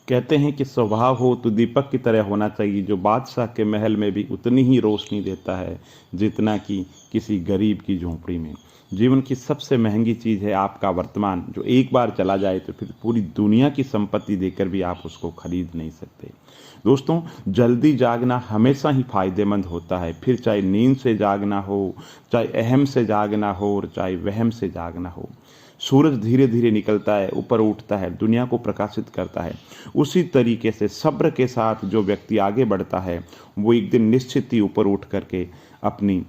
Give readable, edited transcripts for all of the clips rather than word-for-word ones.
कहते हैं कि स्वभाव हो तो दीपक की तरह होना चाहिए, जो बादशाह के महल में भी उतनी ही रोशनी देता है जितना कि किसी गरीब की झोंपड़ी में। जीवन की सबसे महंगी चीज़ है आपका वर्तमान, जो एक बार चला जाए तो फिर पूरी दुनिया की संपत्ति देकर भी आप उसको खरीद नहीं सकते। दोस्तों, जल्दी जागना हमेशा ही फायदेमंद होता है, फिर चाहे नींद से जागना हो, चाहे अहम से जागना हो और चाहे वहम से जागना हो। सूरज धीरे धीरे निकलता है, ऊपर उठता है, दुनिया को प्रकाशित करता है। उसी तरीके से सब्र के साथ जो व्यक्ति आगे बढ़ता है वो एक दिन निश्चित ही ऊपर उठ करके अपनी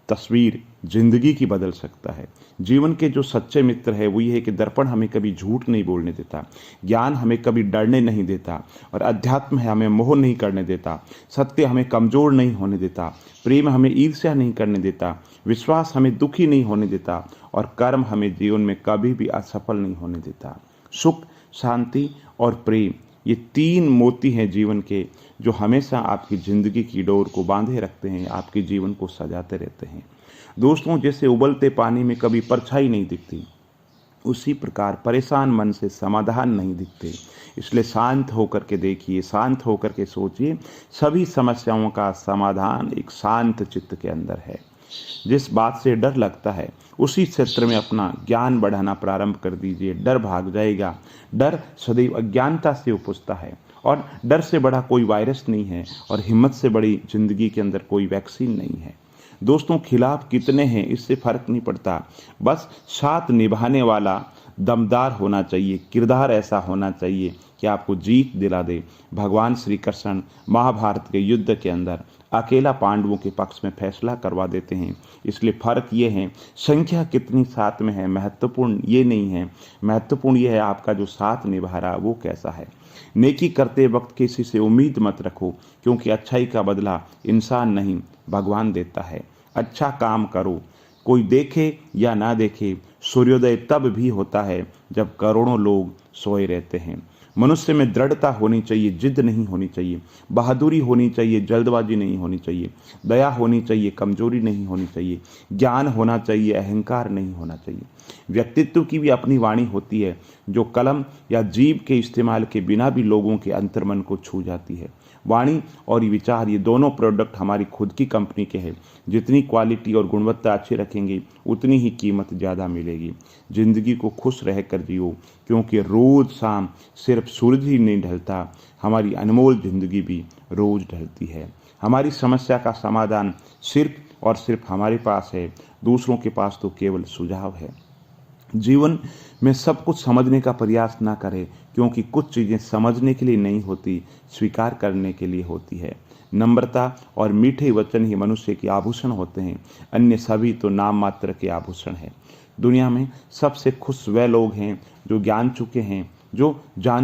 तस्वीर जिंदगी की बदल सकता है। जीवन के जो सच्चे मित्र है वो ये है कि दर्पण हमें कभी झूठ नहीं बोलने देता, ज्ञान हमें कभी डरने नहीं देता और अध्यात्म है हमें मोह नहीं करने देता, सत्य हमें कमजोर नहीं होने देता, प्रेम हमें ईर्ष्या नहीं करने देता, विश्वास हमें दुखी नहीं होने देता और कर्म हमें जीवन में कभी भी असफल नहीं होने देता। सुख, शांति और प्रेम, ये तीन मोती हैं जीवन के, जो हमेशा आपकी ज़िंदगी की डोर को बांधे रखते हैं, आपके जीवन को सजाते रहते हैं। दोस्तों, जैसे उबलते पानी में कभी परछाई नहीं दिखती, उसी प्रकार परेशान मन से समाधान नहीं दिखते। इसलिए शांत होकर के देखिए, शांत होकर के सोचिए, सभी समस्याओं का समाधान एक शांत चित्त के अंदर है। जिस बात से डर लगता है उसी क्षेत्र में अपना ज्ञान बढ़ाना प्रारंभ कर दीजिए, डर भाग जाएगा। डर सदैव अज्ञानता से उपजता है और डर से बड़ा कोई वायरस नहीं है और हिम्मत से बड़ी जिंदगी के अंदर कोई वैक्सीन नहीं है। दोस्तों, खिलाफ कितने हैं इससे फर्क नहीं पड़ता, बस साथ निभाने वाला दमदार होना चाहिए, किरदार ऐसा होना चाहिए कि आपको जीत दिला दे। भगवान श्री कृष्ण महाभारत के युद्ध के अंदर अकेला पांडवों के पक्ष में फैसला करवा देते हैं। इसलिए फ़र्क ये है, संख्या कितनी साथ में है महत्वपूर्ण ये नहीं है, महत्वपूर्ण ये है आपका जो साथ निभा रहा वो कैसा है। नेकी करते वक्त किसी से उम्मीद मत रखो, क्योंकि अच्छाई का बदला इंसान नहीं भगवान देता है। अच्छा काम करो, कोई देखे या ना देखे, सूर्योदय तब भी होता है जब करोड़ों लोग सोए रहते हैं। मनुष्य में दृढ़ता होनी चाहिए, जिद नहीं होनी चाहिए, बहादुरी होनी चाहिए, जल्दबाजी नहीं होनी चाहिए, दया होनी चाहिए, कमजोरी नहीं होनी चाहिए, ज्ञान होना चाहिए, अहंकार नहीं होना चाहिए। व्यक्तित्व की भी अपनी वाणी होती है, जो कलम या जीभ के इस्तेमाल के बिना भी लोगों के अंतर्मन को छू जाती है। वाणी और विचार, ये दोनों प्रोडक्ट हमारी खुद की कंपनी के हैं। जितनी क्वालिटी और गुणवत्ता अच्छी रखेंगे उतनी ही कीमत ज़्यादा मिलेगी। ज़िंदगी को खुश रह कर जियो, क्योंकि रोज़ शाम सिर्फ सूरज ही नहीं ढलता, हमारी अनमोल ज़िंदगी भी रोज़ ढलती है। हमारी समस्या का समाधान सिर्फ और सिर्फ हमारे पास है, दूसरों के पास तो केवल सुझाव है। जीवन में सब कुछ समझने का प्रयास ना करें, क्योंकि कुछ चीज़ें समझने के लिए नहीं होती, स्वीकार करने के लिए होती है। नम्रता और मीठे वचन ही मनुष्य के आभूषण होते हैं, अन्य सभी तो नाम मात्र के आभूषण हैं। दुनिया में सबसे खुश वह लोग हैं जो जान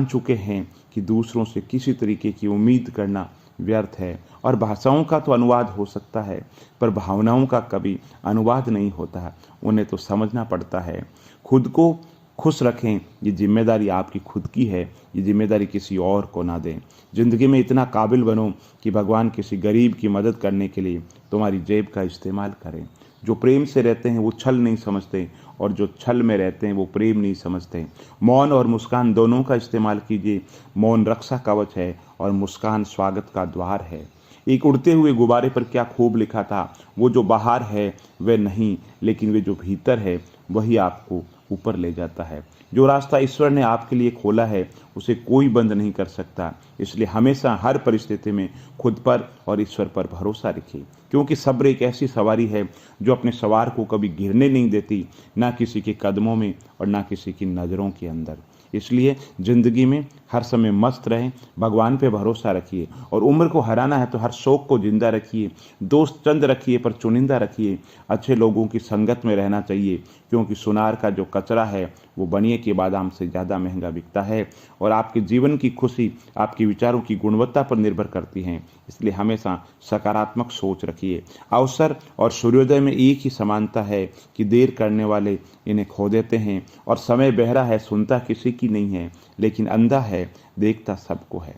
चुके हैं कि दूसरों से किसी तरीके की उम्मीद करना व्यर्थ है। और भाषाओं का तो अनुवाद हो सकता है, पर भावनाओं का कभी अनुवाद नहीं होता है, उन्हें तो समझना पड़ता है। खुद को खुश रखें, ये जिम्मेदारी आपकी खुद की है, ये जिम्मेदारी किसी और को ना दें। ज़िंदगी में इतना काबिल बनो कि भगवान किसी गरीब की मदद करने के लिए तुम्हारी जेब का इस्तेमाल करें। जो प्रेम से रहते हैं वो छल नहीं समझते, और जो छल में रहते हैं वो प्रेम नहीं समझते। मौन और मुस्कान दोनों का इस्तेमाल कीजिए। मौन रक्षा कवच है और मुस्कान स्वागत का द्वार है। एक उड़ते हुए गुब्बारे पर क्या खूब लिखा था, वो जो बाहर है वह नहीं, लेकिन वे जो भीतर है वही आपको ऊपर ले जाता है। जो रास्ता ईश्वर ने आपके लिए खोला है उसे कोई बंद नहीं कर सकता। इसलिए हमेशा हर परिस्थिति में खुद पर और ईश्वर पर भरोसा रखिए, क्योंकि सब्र एक ऐसी सवारी है जो अपने सवार को कभी गिरने नहीं देती, ना किसी के कदमों में और ना किसी की नज़रों के अंदर। इसलिए ज़िंदगी में हर समय मस्त रहें, भगवान पे भरोसा रखिए, और उम्र को हराना है तो हर शौक को जिंदा रखिए। दोस्त चंद रखिए पर चुनिंदा रखिए। अच्छे लोगों की संगत में रहना चाहिए, क्योंकि सुनार का जो कचरा है वो बनिए के बादाम से ज़्यादा महंगा बिकता है। और आपके जीवन की खुशी आपके विचारों की गुणवत्ता पर निर्भर करती है। इसलिए हमेशा सकारात्मक सोच रखिए। अवसर और सूर्योदय में एक ही समानता है कि देर करने वाले इन्हें खो देते हैं, और समय बहरा है सुनता किसी की नहीं है, लेकिन अंधा है देखता सबको है।